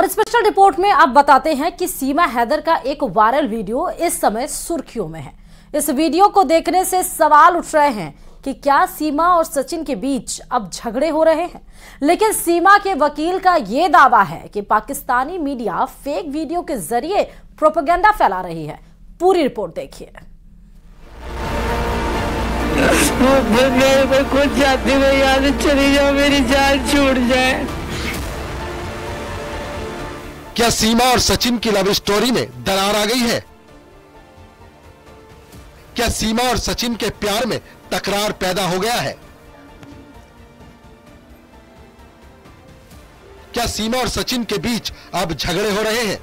और special report में आप बताते हैं कि सीमा हैदर का एक वायरल वीडियो इस समय सुर्खियों में है। इस वीडियो को देखने से सवाल उठ रहे हैं कि क्या सीमा और सचिन के बीच अब झगड़े हो रहे हैं। लेकिन सीमा के वकील का यह दावा है कि पाकिस्तानी मीडिया फेक वीडियो के जरिए प्रोपेगेंडा फैला रही है। पूरी रिपोर्ट देखिए। मैं खुद चाहती हूँ यहाँ से चली जाओ, मेरी जान छूट जाए। क्या सीमा और सचिन की लव स्टोरी में दरार आ गई है? क्या सीमा और सचिन के प्यार में तकरार पैदा हो गया है? क्या सीमा और सचिन के बीच अब झगड़े हो रहे हैं?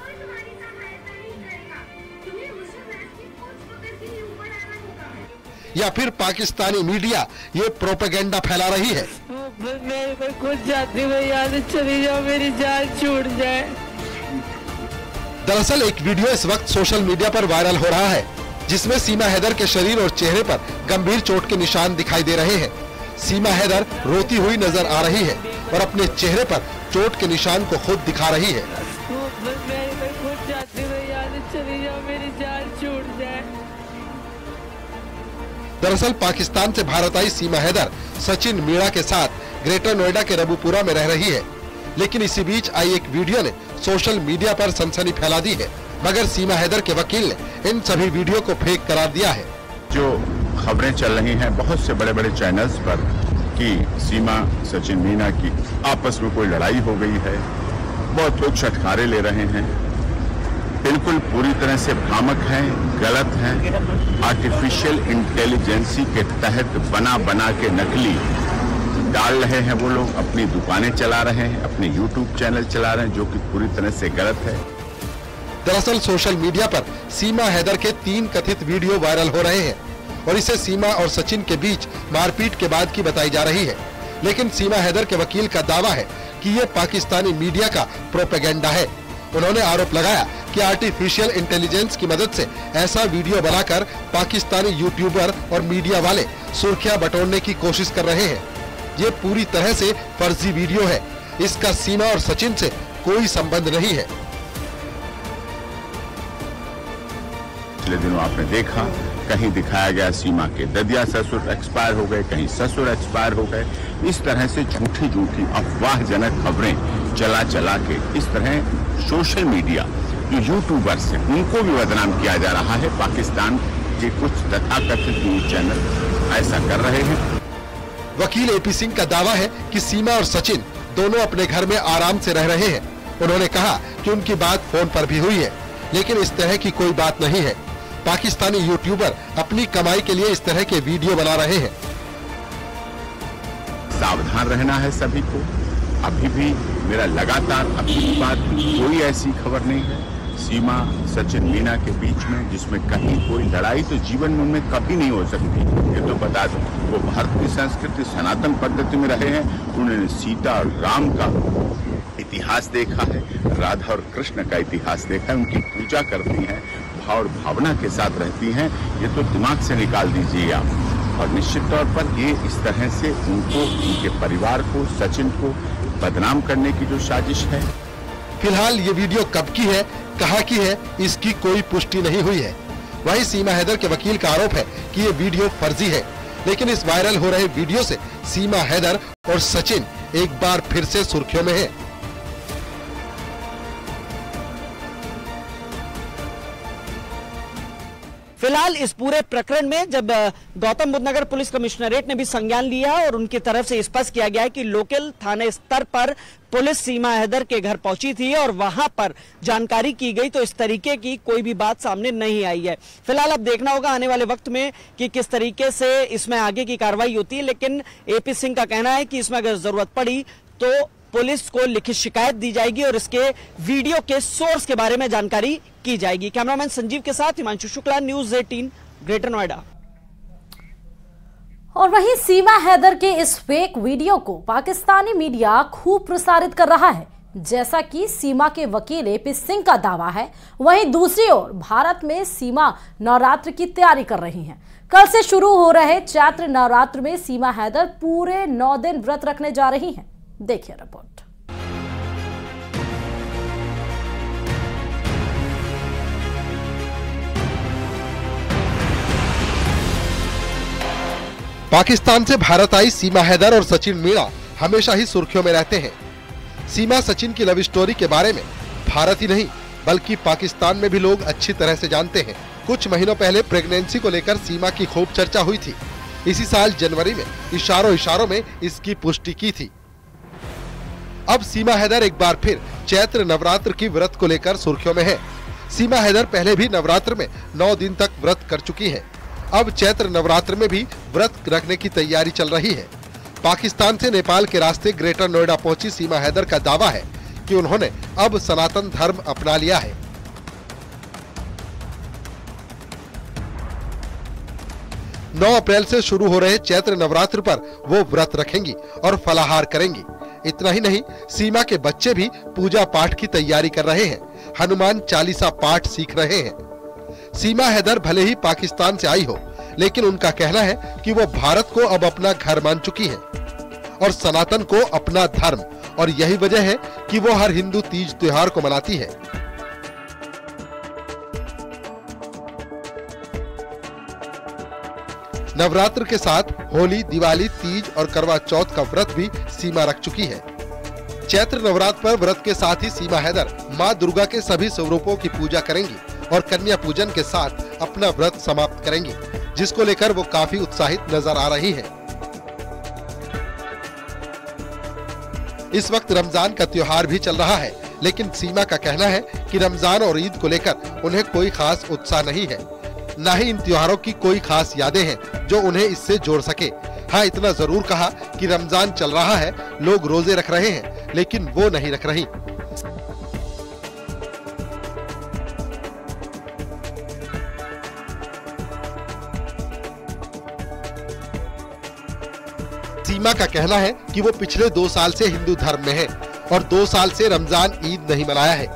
या फिर पाकिस्तानी मीडिया ये प्रोपेगेंडा फैला रही है? मैं खुद चाहती हूँ यहाँ से चली जाओ, मेरी जान छूट जाए। दरअसल एक वीडियो इस वक्त सोशल मीडिया पर वायरल हो रहा है, जिसमें सीमा हैदर के शरीर और चेहरे पर गंभीर चोट के निशान दिखाई दे रहे हैं। सीमा हैदर रोती हुई नजर आ रही है और अपने चेहरे पर चोट के निशान को खुद दिखा रही है। मैं खुद चाहती हूँ यहाँ से चली जाओ, मेरी जान छूट जाए। दरअसल पाकिस्तान से भारत आई सीमा हैदर सचिन मीणा के साथ ग्रेटर नोएडा के रबुपुरा में रह रही है। लेकिन इसी बीच आई एक वीडियो ने सोशल मीडिया पर सनसनी फैला दी है, मगर सीमा हैदर के वकील ने इन सभी वीडियो को फेक करार दिया है। जो खबरें चल रही हैं बहुत से बड़े बड़े चैनल्स पर कि सीमा सचिन मीणा की आपस में कोई लड़ाई हो गई है, बहुत लोग छटकारे ले रहे हैं, बिल्कुल पूरी तरह से भ्रामक हैं, गलत हैं। आर्टिफिशियल इंटेलिजेंसी के तहत बना के नकली डाल रहे हैं वो लोग, अपनी दुकानें चला रहे हैं, अपने YouTube चैनल चला रहे हैं, जो कि पूरी तरह से गलत है। दरअसल सोशल मीडिया पर सीमा हैदर के 3 कथित वीडियो वायरल हो रहे हैं और इसे सीमा और सचिन के बीच मारपीट के बाद की बताई जा रही है। लेकिन सीमा हैदर के वकील का दावा है कि ये पाकिस्तानी मीडिया का प्रोपेगेंडा है। उन्होंने आरोप लगाया कि आर्टिफिशियल इंटेलिजेंस की मदद से ऐसा वीडियो बनाकर पाकिस्तानी यूट्यूबर और मीडिया वाले सुर्खियां बटोरने की कोशिश कर रहे हैं। ये पूरी तरह से फर्जी वीडियो है, इसका सीमा और सचिन से कोई संबंध नहीं है। पिछले दिनों आपने देखा कहीं दिखाया गया सीमा के ददिया ससुर एक्सपायर हो गए, कहीं ससुर एक्सपायर हो गए। इस तरह से झूठी अफवाहजनक खबरें चला के इस तरह सोशल मीडिया जो यूट्यूबर्स हैं उनको भी बदनाम किया जा रहा है। पाकिस्तान के कुछ तथाकथित न्यूज चैनल ऐसा कर रहे हैं। वकील एपी सिंह का दावा है कि सीमा और सचिन दोनों अपने घर में आराम से रह रहे हैं। उन्होंने कहा कि उनकी बात फोन पर भी हुई है, लेकिन इस तरह की कोई बात नहीं है। पाकिस्तानी यूट्यूबर अपनी कमाई के लिए इस तरह के वीडियो बना रहे हैं। सावधान रहना है सभी को। अभी भी मेरा लगातार अपनी बात कोई ऐसी खबर नहीं है सीमा सचिन मीणा के बीच में जिसमें कहीं कोई लड़ाई तो जीवन में उनमें कभी नहीं हो सकती। ये तो बता दो, वो भारतीय संस्कृति सनातन पद्धति में रहे हैं। उन्होंने सीता और राम का इतिहास देखा है, राधा और कृष्ण का इतिहास देखा है, उनकी पूजा करती हैं, भाव और भावना के साथ रहती हैं। ये तो दिमाग से निकाल दीजिए आप। और निश्चित तौर पर ये इस तरह से उनको, उनके परिवार को, सचिन को बदनाम करने की जो साजिश है। फिलहाल ये वीडियो कब की है, कहाँ की है, इसकी कोई पुष्टि नहीं हुई है। वहीं सीमा हैदर के वकील का आरोप है कि ये वीडियो फर्जी है। लेकिन इस वायरल हो रहे वीडियो से सीमा हैदर और सचिन एक बार फिर से सुर्खियों में है। फिलहाल इस पूरे प्रकरण में जब गौतम बुद्ध नगर पुलिस कमिश्नरेट ने भी संज्ञान लिया और उनकी तरफ से स्पष्ट किया गया है कि लोकल थाने स्तर पर पुलिस सीमा हैदर के घर पहुंची थी और वहां पर जानकारी की गई, तो इस तरीके की कोई भी बात सामने नहीं आई है। फिलहाल अब देखना होगा आने वाले वक्त में कि किस तरीके से इसमें आगे की कार्रवाई होती है। लेकिन एपी सिंह का कहना है कि इसमें अगर जरूरत पड़ी तो पुलिस को लिखित शिकायत दी जाएगी और इसके वीडियो के सोर्स के बारे में जानकारी की जाएगी। कैमरामैन संजीव के साथ हिमांशु शुक्ला, न्यूज़ 18, ग्रेटर नोएडा। और वहीं सीमा हैदर के इस फेक वीडियो को पाकिस्तानी मीडिया खूब प्रसारित कर रहा है, जैसा कि सीमा के वकील एपी सिंह का दावा है। वहीं दूसरी ओर भारत में सीमा नवरात्र की तैयारी कर रही हैं। कल से शुरू हो रहे चैत्र नवरात्र में सीमा हैदर पूरे 9 दिन व्रत रखने जा रही हैं। देखिए रिपोर्ट। पाकिस्तान से भारत आई सीमा हैदर और सचिन मीणा हमेशा ही सुर्खियों में रहते हैं। सीमा सचिन की लव स्टोरी के बारे में भारत ही नहीं बल्कि पाकिस्तान में भी लोग अच्छी तरह से जानते हैं। कुछ महीनों पहले प्रेगनेंसी को लेकर सीमा की खूब चर्चा हुई थी। इसी साल जनवरी में इशारों में इसकी पुष्टि की थी। अब सीमा हैदर एक बार फिर चैत्र नवरात्र की व्रत को लेकर सुर्खियों में है। सीमा हैदर पहले भी नवरात्र में 9 दिन तक व्रत कर चुकी है। अब चैत्र नवरात्र में भी व्रत रखने की तैयारी चल रही है। पाकिस्तान से नेपाल के रास्ते ग्रेटर नोएडा पहुंची सीमा हैदर का दावा है कि उन्होंने अब सनातन धर्म अपना लिया है। 9 अप्रैल से शुरू हो रहे चैत्र नवरात्र पर वो व्रत रखेंगी और फलाहार करेंगी। इतना ही नहीं, सीमा के बच्चे भी पूजा पाठ की तैयारी कर रहे हैं, हनुमान चालीसा पाठ सीख रहे हैं। सीमा हैदर भले ही पाकिस्तान से आई हो, लेकिन उनका कहना है कि वो भारत को अब अपना घर मान चुकी है और सनातन को अपना धर्म, और यही वजह है कि वो हर हिंदू तीज त्योहार को मनाती है। नवरात्र के साथ होली, दिवाली, तीज और करवा चौथ का व्रत भी सीमा रख चुकी है। चैत्र नवरात्र पर व्रत के साथ ही सीमा हैदर मां दुर्गा के सभी स्वरूपों की पूजा करेंगी और कन्या पूजन के साथ अपना व्रत समाप्त करेंगी, जिसको लेकर वो काफी उत्साहित नजर आ रही हैं। इस वक्त रमजान का त्योहार भी चल रहा है, लेकिन सीमा का कहना है कि रमजान और ईद को लेकर उन्हें कोई खास उत्साह नहीं है, न ही इन त्योहारों की कोई खास यादें हैं जो उन्हें इससे जोड़ सके। हाँ, इतना जरूर कहा कि रमजान चल रहा है, लोग रोजे रख रहे हैं, लेकिन वो नहीं रख रही। सीमा का कहना है कि वो पिछले 2 साल से हिंदू धर्म में है और 2 साल से रमजान ईद नहीं मनाया है।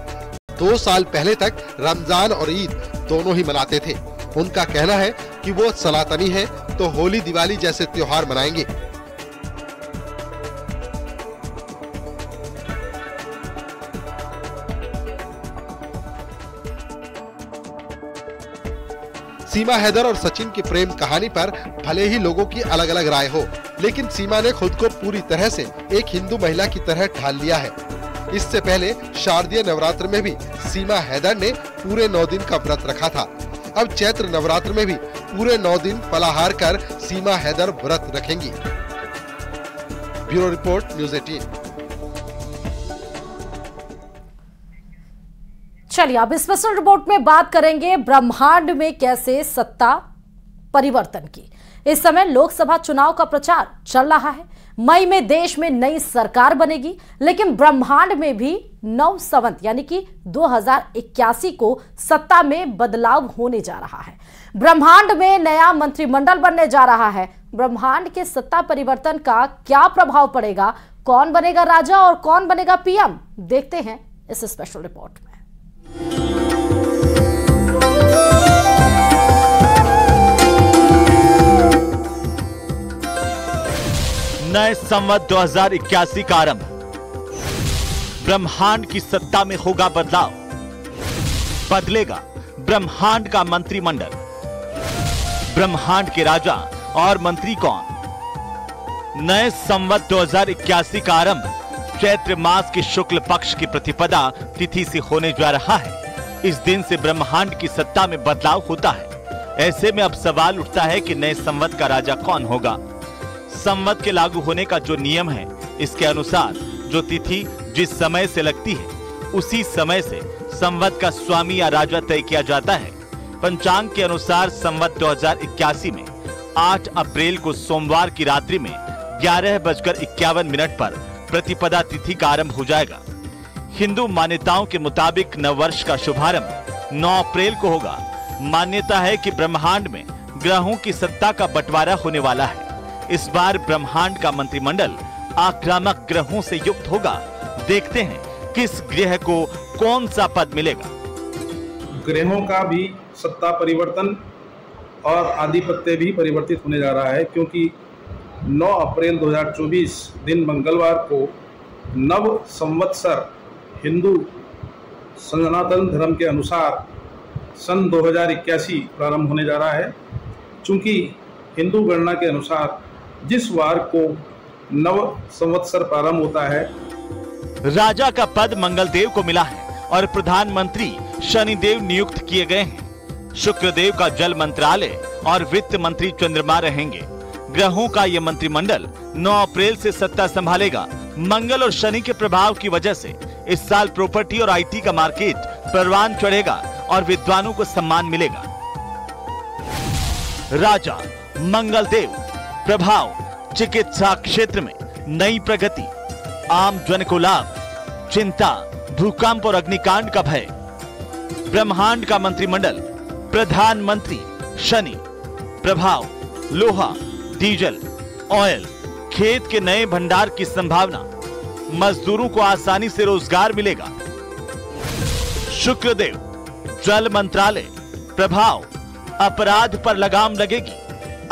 2 साल पहले तक रमजान और ईद दोनों ही मनाते थे। उनका कहना है कि वो सनातनी है तो होली, दिवाली जैसे त्योहार मनाएंगे। सीमा हैदर और सचिन की प्रेम कहानी पर भले ही लोगों की अलग अलग राय हो, लेकिन सीमा ने खुद को पूरी तरह से एक हिंदू महिला की तरह ढाल लिया है। इससे पहले शारदीय नवरात्र में भी सीमा हैदर ने पूरे 9 दिन का व्रत रखा था। अब चैत्र नवरात्र में भी पूरे 9 दिन फलाहार कर सीमा हैदर व्रत रखेंगी। Bureau report, news 18। चलिए अब स्पेशल रिपोर्ट में बात करेंगे ब्रह्मांड में कैसे सत्ता परिवर्तन की। इस समय लोकसभा चुनाव का प्रचार चल रहा है। मई में देश में नई सरकार बनेगी, लेकिन ब्रह्मांड में भी नव संवत यानी कि 2081 को सत्ता में बदलाव होने जा रहा है। ब्रह्मांड में नया मंत्रिमंडल बनने जा रहा है। ब्रह्मांड के सत्ता परिवर्तन का क्या प्रभाव पड़ेगा, कौन बनेगा राजा और कौन बनेगा पीएम, देखते हैं इस स्पेशल रिपोर्ट में। नए संवत 2081 का आरंभ। ब्रह्मांड की सत्ता में होगा बदलाव, बदलेगा ब्रह्मांड का मंत्रिमंडल। ब्रह्मांड के राजा और मंत्री कौन? नए संवत 2081 का आरंभ चैत्र मास के शुक्ल पक्ष की प्रतिपदा तिथि से होने जा रहा है। इस दिन से ब्रह्मांड की सत्ता में बदलाव होता है। ऐसे में अब सवाल उठता है कि नए संवत का राजा कौन होगा। संवत के लागू होने का जो नियम है, इसके अनुसार जो तिथि जिस समय से लगती है, उसी समय से संवत का स्वामी या राजा तय किया जाता है। पंचांग के अनुसार संवत 2081 में 8 अप्रैल को सोमवार की रात्रि में 11:51 पर प्रतिपदा तिथि का आरंभ हो जाएगा। हिंदू मान्यताओं के मुताबिक नववर्ष का शुभारंभ 9 अप्रैल को होगा। मान्यता है कि ब्रह्मांड में ग्रहों की सत्ता का बंटवारा होने वाला है। इस बार ब्रह्मांड का मंत्रिमंडल आक्रामक ग्रहों से युक्त होगा। देखते हैं किस ग्रह को कौन सा पद मिलेगा। ग्रहों का भी सत्ता परिवर्तन और आधिपत्य भी परिवर्तित होने जा रहा है, क्योंकि 9 अप्रैल 2024 दिन मंगलवार को नव संवत्सर हिंदू सनातन धर्म के अनुसार सन 2081 प्रारंभ होने जा रहा है। चूंकि हिंदू गणना के अनुसार जिस वार को नव संवत्सर प्रारंभ होता है। राजा का पद मंगलदेव को मिला है और प्रधानमंत्री शनिदेव नियुक्त किए गए हैं। शुक्रदेव का जल मंत्रालय और वित्त मंत्री चंद्रमा रहेंगे। ग्रहों का यह मंत्रिमंडल 9 अप्रैल से सत्ता संभालेगा। मंगल और शनि के प्रभाव की वजह से इस साल प्रॉपर्टी और आईटी का मार्केट परवान चढ़ेगा और विद्वानों को सम्मान मिलेगा। राजा मंगलदेव प्रभाव, चिकित्सा क्षेत्र में नई प्रगति, आम जन को लाभ, चिंता, भूकंप और अग्निकांड का भय। ब्रह्मांड का मंत्रिमंडल, प्रधानमंत्री शनि प्रभाव, लोहा, डीजल, ऑयल, खेत के नए भंडार की संभावना, मजदूरों को आसानी से रोजगार मिलेगा। शुक्रदेव जल मंत्रालय प्रभाव, अपराध पर लगाम लगेगी,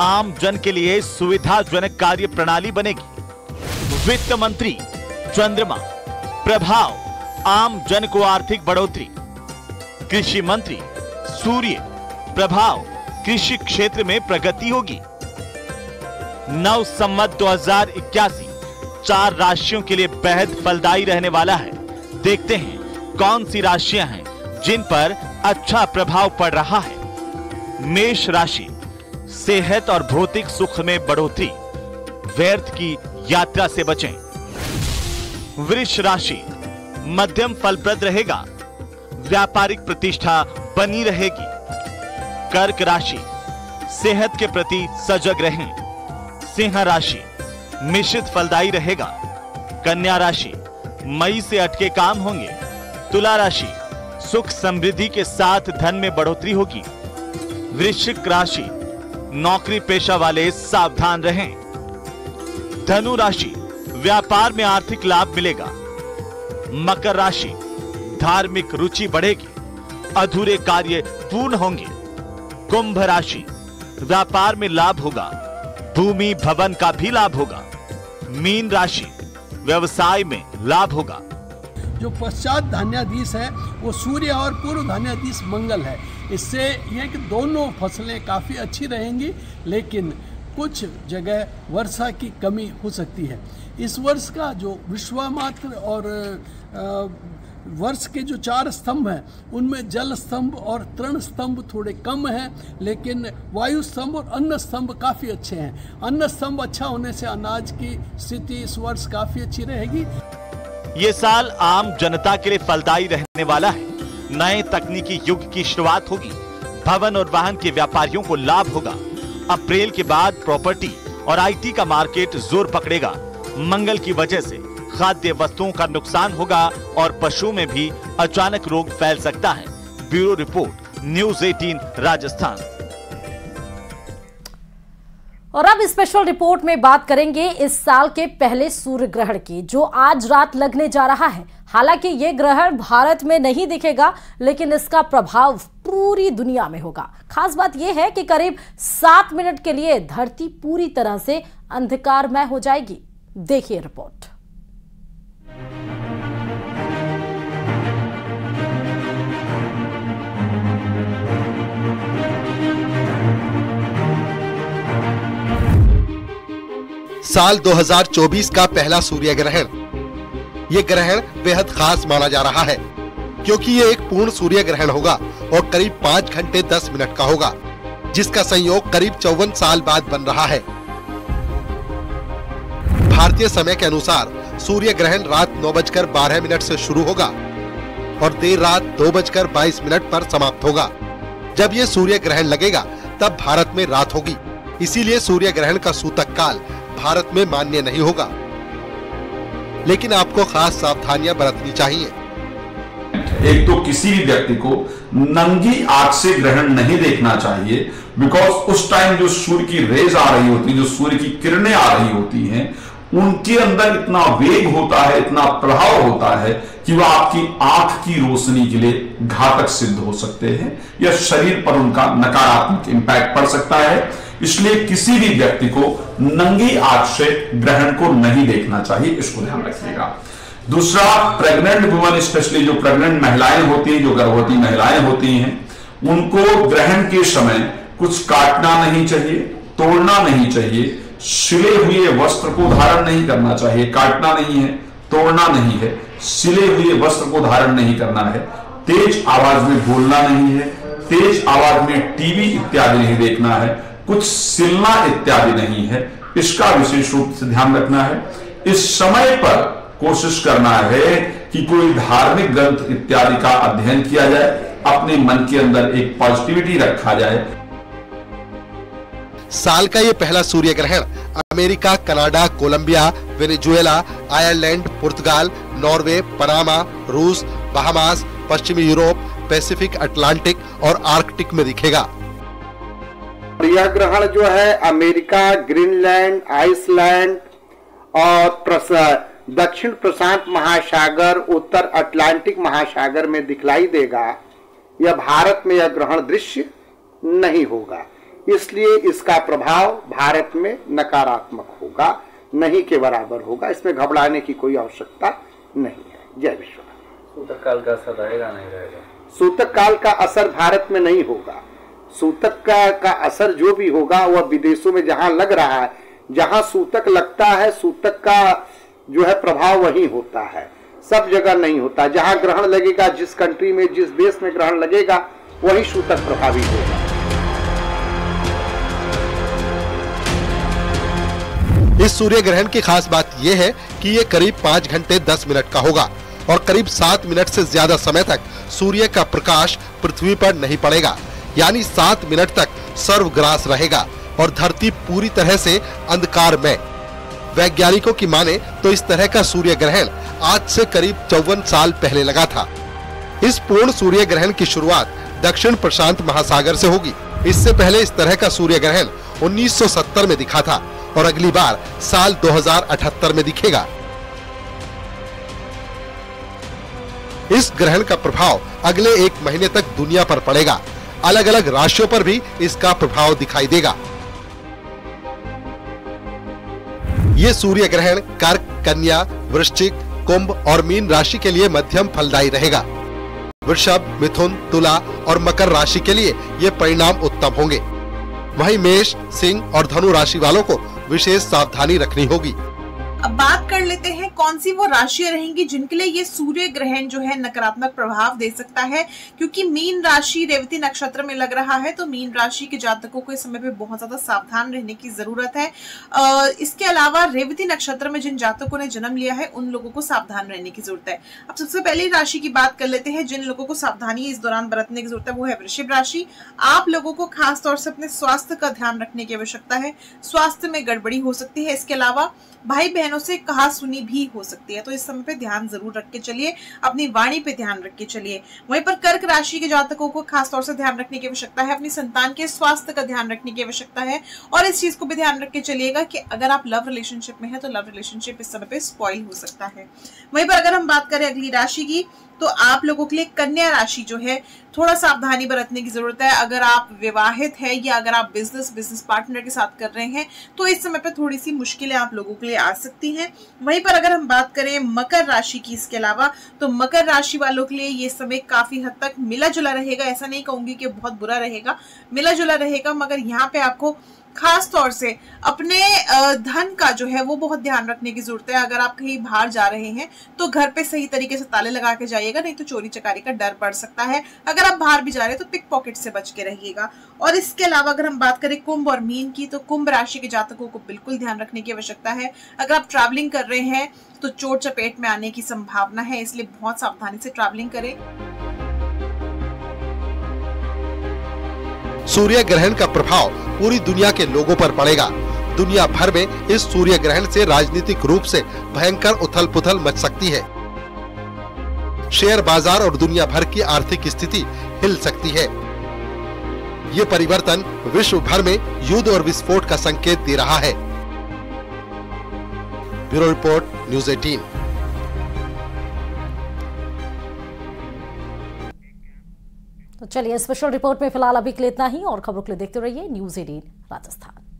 आम जन के लिए सुविधाजनक कार्य प्रणाली बनेगी। वित्त मंत्री चंद्रमा प्रभाव, आम जन को आर्थिक बढ़ोतरी। कृषि मंत्री सूर्य प्रभाव, कृषि क्षेत्र में प्रगति होगी। नव संवत 2081 4 राशियों के लिए बेहद फलदायी रहने वाला है। देखते हैं कौन सी राशियां हैं जिन पर अच्छा प्रभाव पड़ रहा है। मेष राशि, सेहत और भौतिक सुख में बढ़ोतरी, व्यर्थ की यात्रा से बचें। वृष राशि, मध्यम फलप्रद रहेगा, व्यापारिक प्रतिष्ठा बनी रहेगी। कर्क राशि, सेहत के प्रति सजग रहें। सिंह राशि, मिश्रित फलदायी रहेगा। कन्या राशि, मई से अटके काम होंगे। तुला राशि, सुख समृद्धि के साथ धन में बढ़ोतरी होगी। वृश्चिक राशि, नौकरी पेशा वाले सावधान रहें। धनु राशि, व्यापार में आर्थिक लाभ मिलेगा। मकर राशि, धार्मिक रुचि बढ़ेगी, अधूरे कार्य पूर्ण होंगे। कुंभ राशि, व्यापार में लाभ होगा, भूमि भवन का भी लाभ होगा। मीन राशि, व्यवसाय में लाभ होगा। जो पश्चात धान्याधीश है वो सूर्य और पूर्व धान्याधीश मंगल है। इससे यह कि दोनों फसलें काफ़ी अच्छी रहेंगी, लेकिन कुछ जगह वर्षा की कमी हो सकती है। इस वर्ष का जो विश्वामात्र और वर्ष के जो 4 स्तंभ हैं उनमें जल स्तंभ और तृण स्तंभ थोड़े कम हैं, लेकिन वायु स्तंभ और अन्न स्तंभ काफ़ी अच्छे हैं। अन्न स्तंभ अच्छा होने से अनाज की स्थिति इस वर्ष काफ़ी अच्छी रहेगी। ये साल आम जनता के लिए फलदायी रहने वाला है। नए तकनीकी युग की शुरुआत होगी। भवन और वाहन के व्यापारियों को लाभ होगा। अप्रैल के बाद प्रॉपर्टी और आईटी का मार्केट जोर पकड़ेगा। मंगल की वजह से खाद्य वस्तुओं का नुकसान होगा और पशुओं में भी अचानक रोग फैल सकता है। Bureau report, news 18 Rajasthan. और अब स्पेशल रिपोर्ट में बात करेंगे इस साल के पहले सूर्य ग्रहण की, जो आज रात लगने जा रहा है। हालांकि ये ग्रहण भारत में नहीं दिखेगा, लेकिन इसका प्रभाव पूरी दुनिया में होगा। खास बात यह है कि करीब 7 मिनट के लिए धरती पूरी तरह से अंधकारमय हो जाएगी। देखिए रिपोर्ट। साल 2024 का पहला सूर्य ग्रहण। ये ग्रहण बेहद खास माना जा रहा है, क्योंकि ये एक पूर्ण सूर्य ग्रहण होगा और करीब 5 घंटे 10 मिनट का होगा, जिसका संयोग करीब 54 साल बाद बन रहा है। भारतीय समय के अनुसार सूर्य ग्रहण रात 9:12 से शुरू होगा और देर रात 2:22 पर समाप्त होगा। जब ये सूर्य ग्रहण लगेगा तब भारत में रात होगी, इसीलिए सूर्य ग्रहण का सूतक काल भारत में मान्य नहीं होगा। लेकिन आपको खास सावधानियां बरतनी चाहिए। एक तो किसी भी व्यक्ति को नंगी आंख से ग्रहण नहीं देखना चाहिए, बिकॉज उस टाइम जो सूर्य की रेज आ रही होती है, जो सूर्य की किरणें आ रही होती हैं, उनके अंदर इतना वेग होता है, इतना प्रभाव होता है कि वह आपकी आंख की रोशनी के लिए घातक सिद्ध हो सकते हैं या शरीर पर उनका नकारात्मक इंपैक्ट पड़ सकता है। इसलिए किसी भी व्यक्ति को नंगी आंख से ग्रहण को नहीं देखना चाहिए, इसको ध्यान रखिएगा। दूसरा, प्रेग्नेंट वुमन, स्पेशली जो प्रेग्नेंट महिलाएं होती हैं, जो गर्भवती महिलाएं होती हैं, उनको ग्रहण के समय कुछ काटना नहीं चाहिए, तोड़ना नहीं चाहिए, सिले हुए वस्त्र को धारण नहीं करना चाहिए, काटना नहीं है, तोड़ना नहीं है, सिले हुए वस्त्र को धारण नहीं करना है, तेज आवाज में बोलना नहीं है, तेज आवाज में टीवी इत्यादि नहीं देखना है, कुछ सिलना इत्यादि नहीं है, इसका विशेष रूप से ध्यान रखना है। इस समय पर कोशिश करना है कि कोई धार्मिक ग्रंथ इत्यादि का अध्ययन किया जाए, अपने मन के अंदर एक पॉजिटिविटी रखा जाए। साल का ये पहला सूर्य ग्रहण America, Canada, Colombia, Venezuela, Ireland, पुर्तगाल, नॉर्वे, पनामा, रूस, बहामास, पश्चिमी यूरोप, पैसिफिक, अटलांटिक और आर्कटिक में दिखेगा। यह ग्रहण जो है अमेरिका, ग्रीनलैंड, आइसलैंड और दक्षिण प्रशांत महासागर, उत्तर अटलांटिक महासागर में दिखलाई देगा। यह भारत में यह ग्रहण दृश्य नहीं होगा, इसलिए इसका प्रभाव भारत में नकारात्मक होगा, नहीं के बराबर होगा। इसमें घबराने की कोई आवश्यकता नहीं है। जय विश्वनाथ। सूतक काल का असर रहेगा नहीं रहेगा? सूतक काल का असर भारत में नहीं होगा। सूतक का असर जो भी होगा वह विदेशों में जहां लग रहा है, जहां सूतक लगता है, सूतक का जो है प्रभाव वही होता है, सब जगह नहीं होता। जहां ग्रहण लगेगा, जिस कंट्री में, जिस देश में ग्रहण लगेगा, वही सूतक प्रभावित होगा। इस सूर्य ग्रहण की खास बात यह है कि ये करीब 5 घंटे 10 मिनट का होगा और करीब 7 मिनट से ज्यादा समय तक सूर्य का प्रकाश पृथ्वी पर नहीं पड़ेगा, यानी 7 मिनट तक सर्वग्रास रहेगा और धरती पूरी तरह से अंधकार में। वैज्ञानिकों की माने तो इस तरह का सूर्य ग्रहण आज से करीब 54 साल पहले लगा था। इस पूर्ण सूर्य ग्रहण की शुरुआत दक्षिण प्रशांत महासागर से होगी। इससे पहले इस तरह का सूर्य ग्रहण 1970 में दिखा था और अगली बार साल 2078 में दिखेगा। इस ग्रहण का प्रभाव अगले 1 महीने तक दुनिया पर पड़ेगा। अलग अलग राशियों पर भी इसका प्रभाव दिखाई देगा। ये सूर्य ग्रहण कर्क, कन्या, वृश्चिक, कुंभ और मीन राशि के लिए मध्यम फलदायी रहेगा। वृषभ, मिथुन, तुला और मकर राशि के लिए ये परिणाम उत्तम होंगे। वहीं मेष, सिंह और धनु राशि वालों को विशेष सावधानी रखनी होगी। अब बात कर लेते हैं कौन सी वो राशियां रहेंगी जिनके लिए ये सूर्य ग्रहण जो है नकारात्मक प्रभाव दे सकता है। क्योंकि मीन राशि रेवती नक्षत्र में लग रहा है, तो मीन राशि के जातकों को इस समय पे बहुत ज्यादा सावधान रहने की जरूरत है। इसके अलावा रेवती नक्षत्र में जिन जातकों ने जन्म लिया है उन लोगों को सावधान रहने की जरूरत है। अब सबसे पहली राशि की बात कर लेते हैं जिन लोगों को सावधानी इस दौरान बरतने की जरूरत है, वो है वृषभ राशि। आप लोगों को खास तौर से अपने स्वास्थ्य का ध्यान रखने की आवश्यकता है। स्वास्थ्य में गड़बड़ी हो सकती है। इसके अलावा भाई बहनों से कहा सुनी भी हो सकती है, तो इस समय पे ध्यान जरूर रख के चलिए, अपनी वाणी पे ध्यान रख के चलिए। वहीं पर कर्क राशि के जातकों को खास तौर से ध्यान रखने की आवश्यकता है, अपनी संतान के स्वास्थ्य का ध्यान रखने की आवश्यकता है। और इस चीज को भी ध्यान रख के चलिएगा कि अगर आप लव रिलेशनशिप में है तो लव रिलेशनशिप इस समय पे स्पॉइल हो सकता है। वहीं पर अगर हम बात करें अगली राशि की, तो आप लोगों के लिए कन्या राशि जो है थोड़ा सावधानी बरतने की जरूरत है। अगर आप विवाहित है या अगर आप बिजनेस पार्टनर के साथ कर रहे हैं तो इस समय पे थोड़ी सी मुश्किलें आप लोगों के लिए आ सकती हैं। वहीं पर अगर हम बात करें मकर राशि की, इसके अलावा तो मकर राशि वालों के लिए ये समय काफी हद तक मिला जुला रहेगा। ऐसा नहीं कहूंगी कि बहुत बुरा रहेगा, मिला जुला रहेगा, मगर यहाँ पे आपको खास तौर से अपने धन का जो है वो बहुत ध्यान रखने की जरूरत है। अगर आप कहीं बाहर जा रहे हैं तो घर पे सही तरीके से ताले लगा के जाइएगा, नहीं तो चोरी चकारी का डर पड़ सकता है। अगर आप बाहर भी जा रहे हैं तो पिक पॉकेट से बच के रहिएगा। और इसके अलावा अगर हम बात करें कुंभ और मीन की, तो कुंभ राशि के जातकों को बिल्कुल ध्यान रखने की आवश्यकता है। अगर आप ट्रैवलिंग कर रहे हैं तो चोट चपेट में आने की संभावना है, इसलिए बहुत सावधानी से ट्रैवलिंग करें। सूर्य ग्रहण का प्रभाव पूरी दुनिया के लोगों पर पड़ेगा। दुनिया भर में इस सूर्य ग्रहण से राजनीतिक रूप से भयंकर उथल पुथल मच सकती है। शेयर बाजार और दुनिया भर की आर्थिक स्थिति हिल सकती है। ये परिवर्तन विश्व भर में युद्ध और विस्फोट का संकेत दे रहा है। Bureau report, news 18। तो चलिए स्पेशल रिपोर्ट में फिलहाल अभी के लिए इतना ही, और खबरों के लिए देखते रहिए न्यूज़ 18 राजस्थान।